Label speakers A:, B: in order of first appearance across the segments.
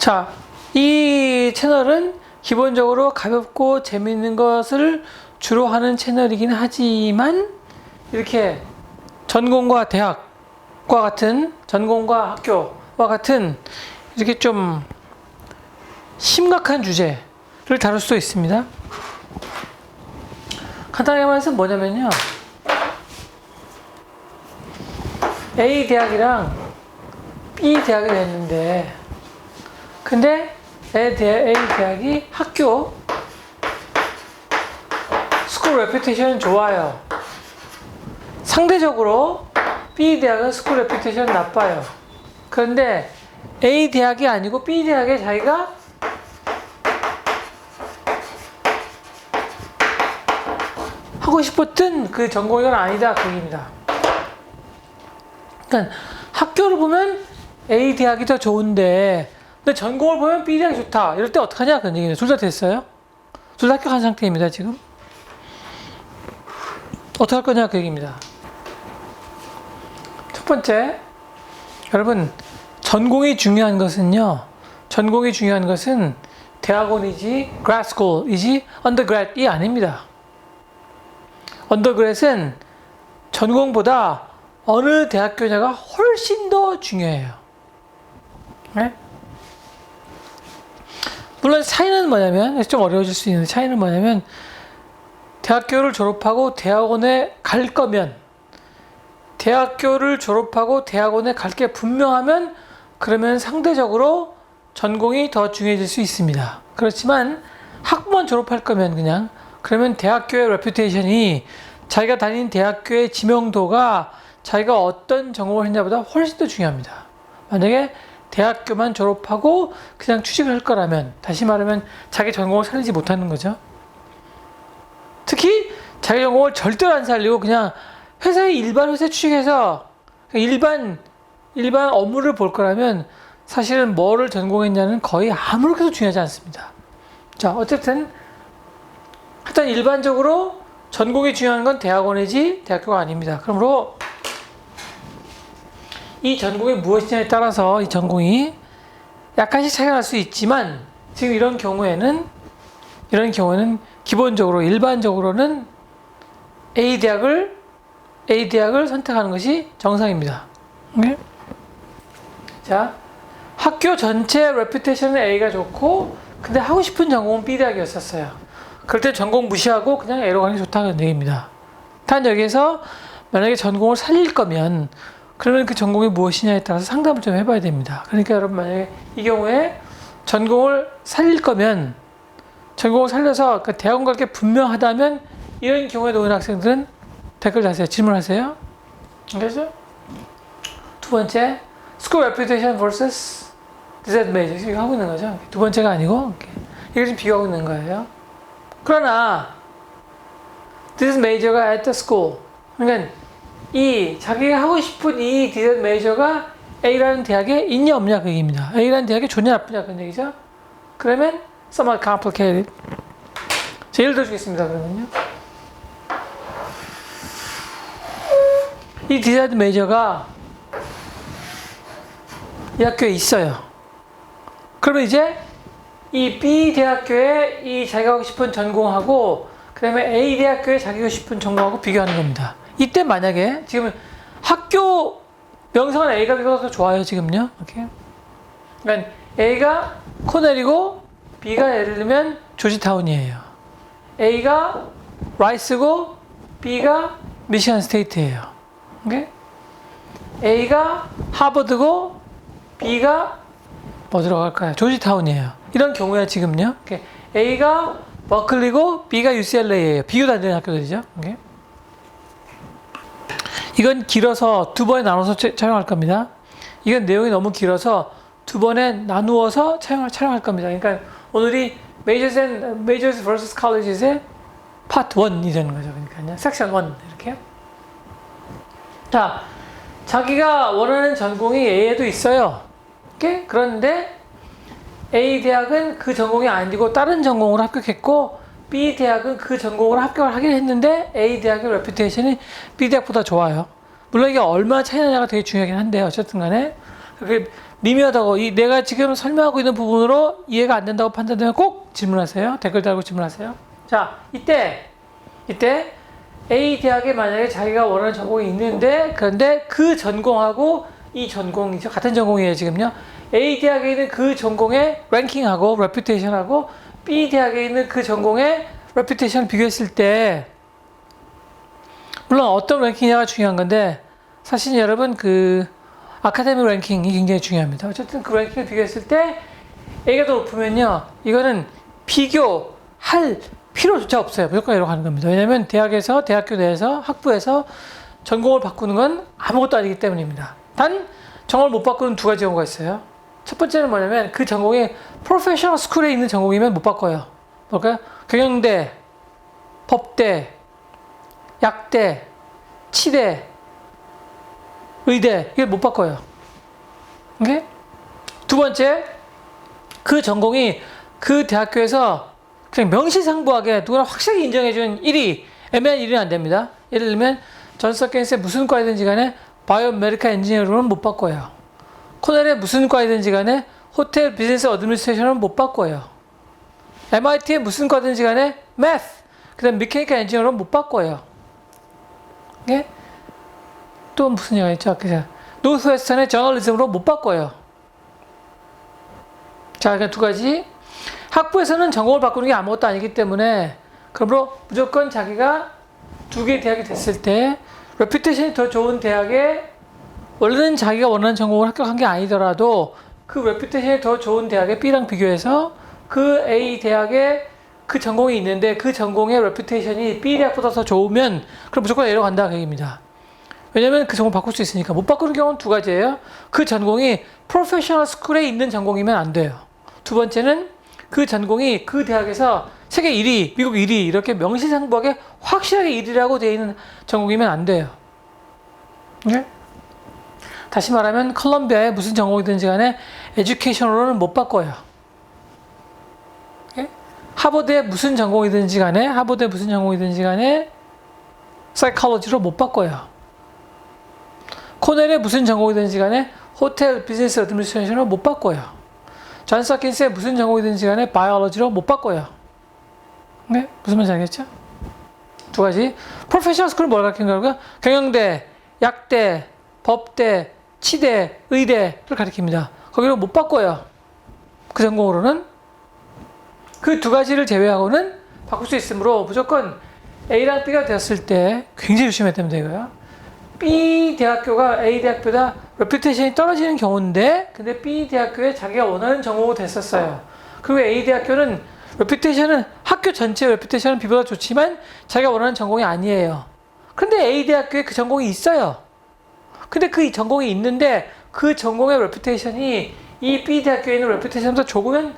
A: 자, 이 채널은 기본적으로 가볍고 재미있는 것을 주로 하는 채널이긴 하지만 이렇게 전공과 대학과 같은, 전공과 학교와 같은 이렇게 좀 심각한 주제를 다룰 수도 있습니다. 간단하게 말해서 뭐냐면요, A 대학이랑 B 대학이 됐는데, 근데 A 대학이 학교 스쿨 레퓨테이션은 좋아요. 상대적으로 B 대학은 스쿨 레퓨테이션 나빠요. 그런데 A 대학이 아니고 B 대학에 자기가 하고 싶었던 그 전공이 아니다, 그 얘기입니다. 그러니까 학교를 보면 A 대학이 더 좋은데, 근데 전공을 보면 B 대학이 좋다. 이럴 때 어떡하냐? 그런 얘기예요. 둘 다 됐어요. 둘 다 합격한 상태입니다, 지금. 어떻게 할 거냐? 그 얘기입니다. 첫 번째, 여러분, 전공이 중요한 것은요, 전공이 중요한 것은 대학원이지, grad school이지, undergrad이 아닙니다. undergrad은 전공보다 어느 대학교냐가 훨씬 더 중요해요. 네? 물론 차이는 뭐냐면, 좀 어려워질 수 있는데 차이는 뭐냐면, 대학교를 졸업하고 대학원에 갈 거면, 대학교를 졸업하고 대학원에 갈 게 분명하면, 그러면 상대적으로 전공이 더 중요해질 수 있습니다. 그렇지만 학부만 졸업할 거면 그냥, 그러면 대학교의 레퓨테이션이, 자기가 다닌 대학교의 지명도가 자기가 어떤 전공을 했냐보다 훨씬 더 중요합니다. 만약에 대학교만 졸업하고 그냥 취직을 할 거라면, 다시 말하면 자기 전공을 살리지 못하는 거죠. 특히 자기 전공을 절대로 안 살리고 그냥 일반 회사에 취직해서 일반 업무를 볼 거라면 사실은 뭐를 전공했냐는 거의 아무렇게도 중요하지 않습니다. 자, 어쨌든 일단 일반적으로 전공이 중요한 건 대학원이지 대학교가 아닙니다. 그러므로 이 전공이 무엇이냐에 따라서 이 전공이 약간씩 차이가 날 수 있지만, 지금 이런 경우에는 기본적으로 일반적으로는 A 대학을 선택하는 것이 정상입니다. 네? 자, 학교 전체 레퓨테이션은 A가 좋고, 근데 하고 싶은 전공은 B 대학이었었어요. 그럴 때 전공 무시하고 그냥 A로 가는 게 좋다는 얘기입니다. 단 여기에서 만약에 전공을 살릴 거면, 그러면 그 전공이 무엇이냐에 따라서 상담을 좀 해봐야 됩니다. 그러니까 여러분, 만약에 이 경우에 전공을 살릴 거면, 전공을 살려서 대학원 갈 게 분명하다면, 이런 경우에 놓인 학생들은 댓글 다세요. 질문하세요. 알겠어요? 두 번째, School Reputation vs. Desired Major. 이거 하고 있는 거죠. 두 번째가 아니고, 이걸 지금 비교하고 있는 거예요. 그러나, Desired Major가 at the school. 그러니까, 자기가 하고 싶은 이 Desired Major가 A라는 대학에 있냐 없냐 그 얘기입니다. A라는 대학이 좋냐 나쁘냐 그런 얘기죠. 그러면, somewhat complicated. 자, 예를 들어주겠습니다. 그러면요. 이 Desired Major가 이 학교에 있어요. 그러면 이제 이 B 대학교에 이 자기가 하고 싶은 전공하고, 그 다음에 A 대학교에 자기가 하고 싶은 전공하고 비교하는 겁니다. 이때 만약에 지금 학교 명성은 A가 B가 더 좋아요, 지금요. 이렇게. 그러니까 A가 코넬이고 B가 예를 들면 조지타운이에요. A가 라이스고 B가 미시간 스테이트예요. 오케이? A가 하버드고 B가 뭐 들어갈까요? 조지타운이에요. 이런 경우야 지금요. 오케이. A가 버클리고 B가 UCLA예요. 비교 안 되는 학교들이죠. 오케이? 이건 길어서 두 번에 나눠서 촬영할 겁니다. 이건 내용이 너무 길어서 두 번에 나누어서 촬영할 겁니다. 그러니까 오늘이 Majors vs. Colleges의 Part 1이 되는 거죠. 그러니까요. Section 1 이렇게. 자, 자기가 원하는 전공이 A에도 있어요. 오케이? 그런데 A 대학은 그 전공이 아니고 다른 전공으로 합격했고, B 대학은 그 전공으로 합격을 하긴 했는데 A 대학의 레퓨테이션이 B 대학보다 좋아요. 물론 이게 얼마나 차이 나냐가 되게 중요하긴 한데, 어쨌든 간에 그게 미묘하다고 내가 지금 설명하고 있는 부분으로 이해가 안 된다고 판단되면 꼭 질문하세요. 댓글 달고 질문하세요. 자, 이때 A 대학에 만약에 자기가 원하는 전공이 있는데 그런데 그 전공하고 이 전공이죠. 같은 전공이에요, 지금요. A 대학에 있는 그 전공의 랭킹하고 레퓨테이션하고 B 대학에 있는 그 전공의 레퓨테이션을 비교했을 때 물론 어떤 랭킹이냐가 중요한 건데 사실 여러분 그 아카데미 랭킹이 굉장히 중요합니다. 어쨌든 그 랭킹을 비교했을 때 A가 더 높으면요. 이거는 비교할 필요조차 없어요. 무조건 A로 가는 겁니다. 왜냐하면 대학교 내에서 학부에서 전공을 바꾸는 건 아무것도 아니기 때문입니다. 단 전공을 못 바꾸는 두 가지 경우가 있어요. 첫 번째는 뭐냐면 그 전공이 프로페셔널 스쿨에 있는 전공이면 못 바꿔요. 뭘까요? 경영대, 법대, 약대, 치대, 의대 이걸 못 바꿔요. 오케이? 두 번째, 그 전공이 그 대학교에서 그냥 명시상부하게 누구나 확실하게 인정해준 1위, 애매한 1위는 안 됩니다. 예를 들면 존스 홉킨스의 무슨 과이든지 간에 바이오메디컬 엔지니어로는 못 바꿔요. 코넬의 무슨 과이든지 간에 호텔 비즈니스 어드미니스트레이션은 못 바꿔요. MIT의 무슨 과든지 간에 매스, 그 다음 메케니컬 엔지니어로는 못 바꿔요. 예? 또 무슨 얘기가 있죠? 노스웨스턴의 저널리즘으로 못 바꿔요. 자, 그러니까 두 가지. 학부에서는 전공을 바꾸는 게 아무것도 아니기 때문에 그러므로 무조건 자기가 두 개의 대학이 됐을 때 레퓨테이션이 더 좋은 대학에 원래는 자기가 원하는 전공을 합격한 게 아니더라도 그 레퓨테이션이 더 좋은 대학의 B랑 비교해서 그 A 대학에 그 전공이 있는데 그 전공의 레퓨테이션이 B 대학보다 더 좋으면 그럼 무조건 A로 간다 그 얘기입니다. 왜냐면 그 전공 바꿀 수 있으니까. 못 바꾸는 경우는 두 가지예요. 그 전공이 프로페셔널 스쿨에 있는 전공이면 안 돼요. 두 번째는 그 전공이 그 대학에서 세계 1위, 미국 1위 이렇게 명시상부하게 확실하게 1위라고 되어 있는 전공이면 안 돼요. 네? 다시 말하면 컬럼비아의 무슨 전공이든지 간에 에듀케이션으로는 못 바꿔요. 네? 하버드의 무슨 전공이든지 간에 사이콜로지로 못 바꿔요. 코넬의 무슨 전공이든지 간에 호텔 비즈니스 어드미니스트레이션으로 못 바꿔요. 존스 홉킨스의 무슨 전공이든지 간에 바이올로지로 못 바꿔요. 네? 무슨 말인지 알겠죠? 두 가지. 프로페셔널 스쿨은 뭘 가르치는 거고요? 경영대, 약대, 법대, 치대, 의대를 가르칩니다. 거기로 못 바꿔요. 그 전공으로는. 그 두 가지를 제외하고는 바꿀 수 있으므로 무조건 A랑 B가 되었을 때 굉장히 조심해야 됩니다. 이거요. B 대학교가 A 대학보다 레퓨테이션이 떨어지는 경우인데 근데 B 대학교에 자기가 원하는 전공이 됐었어요. 그리고 A 대학교는 레퓨테이션은 학교 전체 레퓨테이션은 B보다 좋지만 자기가 원하는 전공이 아니에요. 근데 A 대학교에 그 전공이 있어요. 근데 그 전공이 있는데 그 전공의 레퓨테이션이 이 B 대학교에 있는 레퓨테이션보다 좋으면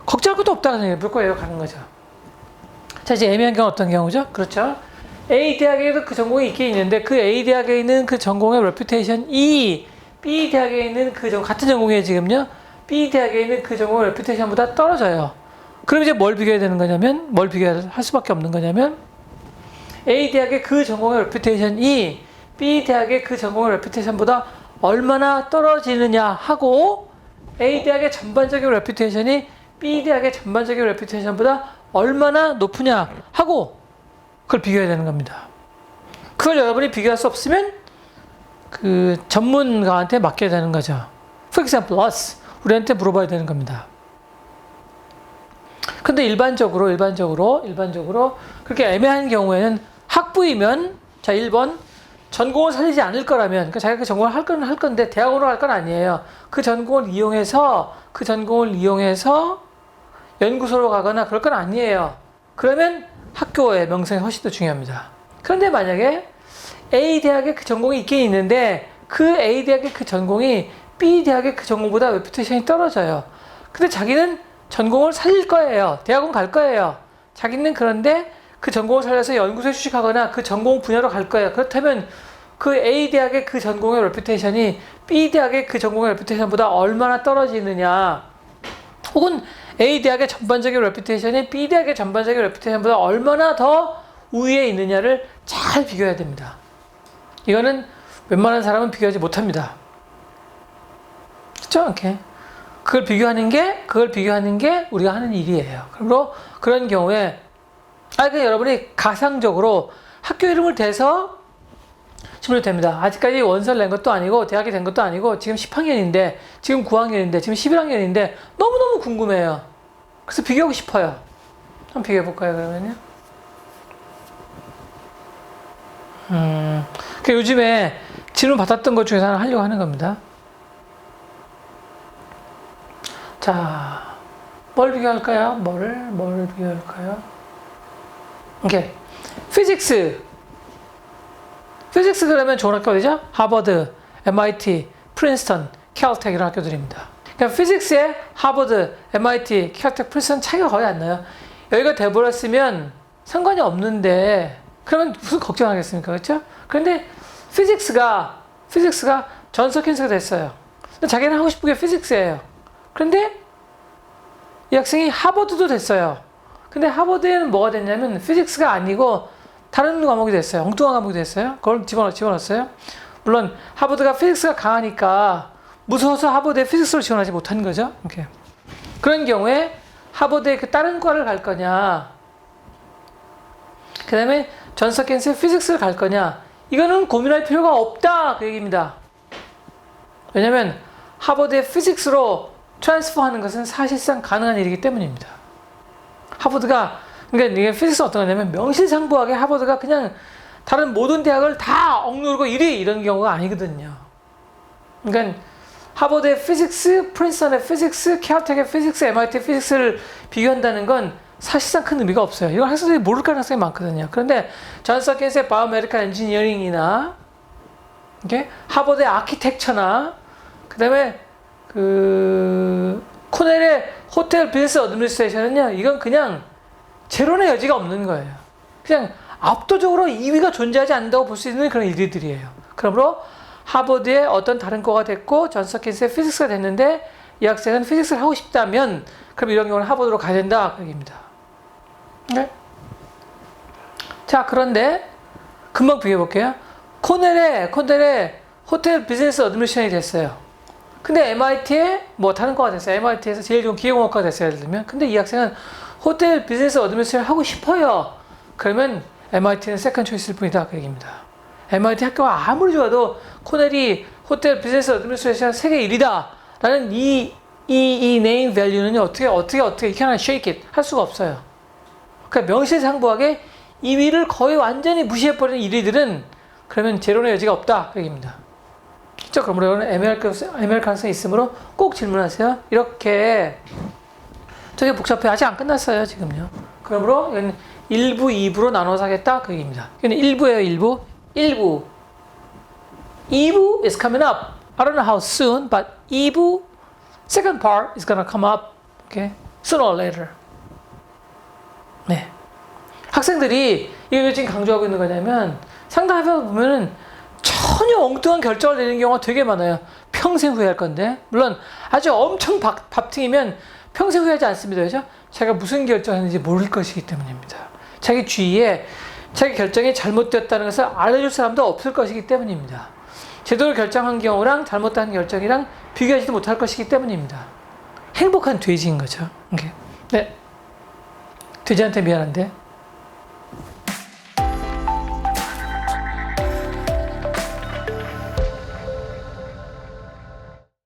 A: 걱정할 것도 없다는 얘기예요. 무조건 가는 거죠. 자, 이제 애매한 경우는 어떤 경우죠? 그렇죠. A 대학에도 그 전공이 있긴 있는데 그 A 대학에 있는 그 전공의 레퓨테이션이 B 대학에 있는 그 같은 전공이에요 지금요. B 대학에 있는 그 전공의 레퓨테이션보다 떨어져요. 그럼 이제 뭘 비교해야 되는 거냐면 뭘 비교할 수밖에 없는 거냐면 A 대학의 그 전공의 레퓨테이션이 B 대학의 그 전공의 레퓨테이션보다 얼마나 떨어지느냐 하고 A 대학의 전반적인 레퓨테이션이 B 대학의 전반적인 레퓨테이션보다 얼마나 높으냐 하고 그걸 비교해야 되는 겁니다. 그걸 여러분이 비교할 수 없으면 그 전문가한테 맡겨야 되는 거죠. For example, us. 우리한테 물어봐야 되는 겁니다. 근데 일반적으로 그렇게 애매한 경우에는 학부이면 자 1번 전공을 살리지 않을 거라면 그러니까 자기가 그 전공을 할 건데 대학원으로 갈 건 아니에요. 그 전공을 이용해서 연구소로 가거나 그럴 건 아니에요. 그러면 학교의 명성이 훨씬 더 중요합니다. 그런데 만약에 A 대학에 그 전공이 있긴 있는데 그 A 대학의 그 전공이 B 대학의 그 전공보다 레퓨테이션이 떨어져요. 근데 자기는 전공을 살릴 거예요. 대학원 갈 거예요. 자기는 그런데 그 전공을 살려서 연구소에 취직하거나 그 전공 분야로 갈 거예요. 그렇다면 그 A 대학의 그 전공의 레퓨테이션이 B 대학의 그 전공의 레퓨테이션보다 얼마나 떨어지느냐 혹은 A 대학의 전반적인 레퓨테이션이 B 대학의 전반적인 레퓨테이션보다 얼마나 더 우위에 있느냐를 잘 비교해야 됩니다. 이거는 웬만한 사람은 비교하지 못합니다. 그렇죠? 이렇게. 그걸 비교하는 게 우리가 하는 일이에요. 그리고 그런 경우에, 그러니까 여러분이 가상적으로 학교 이름을 대서 치면 됩니다. 아직까지 원서를 낸 것도 아니고, 대학이 된 것도 아니고, 지금 10학년인데, 지금 9학년인데, 지금 11학년인데, 너무너무 궁금해요. 그래서 비교하고 싶어요. 한번 비교해볼까요, 그러면요? 그 요즘에 질문 받았던 것 중에서 하나 하려고 하는 겁니다. 자, 뭘 비교할까요? 뭘 비교할까요? 오케이. 피직스 그러면 좋은 학교 어디죠? 하버드, MIT, 프린스턴, 캘텍 이런 학교들입니다. 그러니까 피직스에 하버드, MIT, 캘텍, 프린스턴 차이가 거의 안 나요. 여기가 돼버렸으면 상관이 없는데 그러면 무슨 걱정하겠습니까? 그렇죠? 그런데 피직스가 존스 홉킨스가 됐어요. 근데 자기는 하고 싶은 게 피직스예요. 그런데 이 학생이 하버드도 됐어요. 근데 하버드에는 뭐가 됐냐면 피직스가 아니고 다른 과목이 됐어요. 엉뚱한 과목이 됐어요. 그걸 집어넣었어요. 물론 하버드가 피직스가 강하니까 무서워서 하버드에 피직스를 지원하지 못한 거죠. 이렇게. 그런 경우에 하버드에 그 다른 과를 갈 거냐, 그 다음에 존스 홉킨스의 피직스를 갈 거냐, 이거는 고민할 필요가 없다 그 얘기입니다. 왜냐면 하버드의 피직스로 트랜스퍼 하는 것은 사실상 가능한 일이기 때문입니다. 그러니까 이게 피직스 어떤 거냐면 명실상부하게 하버드가 그냥 다른 모든 대학을 다 억누르고 1위 이런 경우가 아니거든요. 그러니까 하버드의 피직스, 프린스턴의 피직스, 캘텍의 피직스, MIT 피직스를 비교한다는 건 사실상 큰 의미가 없어요. 이건 학생들이 모를 가능성이 많거든요. 그런데 존스 홉킨스의 바이오메디컬 엔지니어링이나 하버드의 아키텍처나 그 다음에 코넬의 호텔 비즈니스 어드미니스트레이션은요, 이건 그냥 제로의 여지가 없는 거예요. 그냥 압도적으로 2위가 존재하지 않는다고 볼 수 있는 그런 일들이에요. 그러므로 하버드의 어떤 다른 과가 됐고 존스 홉킨스의 피직스가 됐는데 이 학생은 피직스를 하고 싶다면 그럼 이런 경우는 하버드로 가야 된다 그 얘기입니다. 네? 자, 그런데 금방 비교해 볼게요. 코넬의 호텔 비즈니스 어드미니스트레이션이 됐어요. 근데 MIT에 뭐 다른 과가 됐어요. MIT에서 제일 좋은 기계공학과가 됐어요. 예를 들면. 근데 이 학생은 호텔 비즈니스 어드미니스트레이션 하고 싶어요. 그러면 MIT는 세컨 초이스일 뿐이다 그 얘기입니다. MIT 학교가 아무리 좋아도 코넬이 호텔 비즈니스 어드미니스트레이션 세계 1위다 라는 이 네임 밸류는요, 어떻게 you cannot shake it 할 수가 없어요. 그러니까 명실상부하게 2위를 거의 완전히 무시해버리는 1위들은 그러면 제로의 여지가 없다 그 얘기입니다. 그렇죠? 그러므로 애매할 가능성이 있으므로 꼭 질문하세요. 이렇게 되게 복잡해. 아직 안 끝났어요 지금요. 그러므로 이건 1부, 2부로 나눠서 하겠다 그 얘기입니다. 이건 1부예요. 1부. 2부 is coming up. I don't know how soon, but 2부 second part is gonna come up. Okay? Sooner or later. 네. 학생들이 이걸 지금 강조하고 있는 거냐면 상담해 보면은 전혀 엉뚱한 결정을 내리는 경우가 되게 많아요. 평생 후회할 건데. 물론 아주 엄청 밥팅이면 평생 후회하지 않습니다. 그죠? 자기가 무슨 결정했는지 모를 것이기 때문입니다. 자기 주위에 자기 결정이 잘못되었다는 것을 알려줄 사람도 없을 것이기 때문입니다. 제대로 결정한 경우랑 잘못한 결정이랑 비교하지도 못할 것이기 때문입니다. 행복한 돼지인 거죠. 네. 돼지한테 미안한데.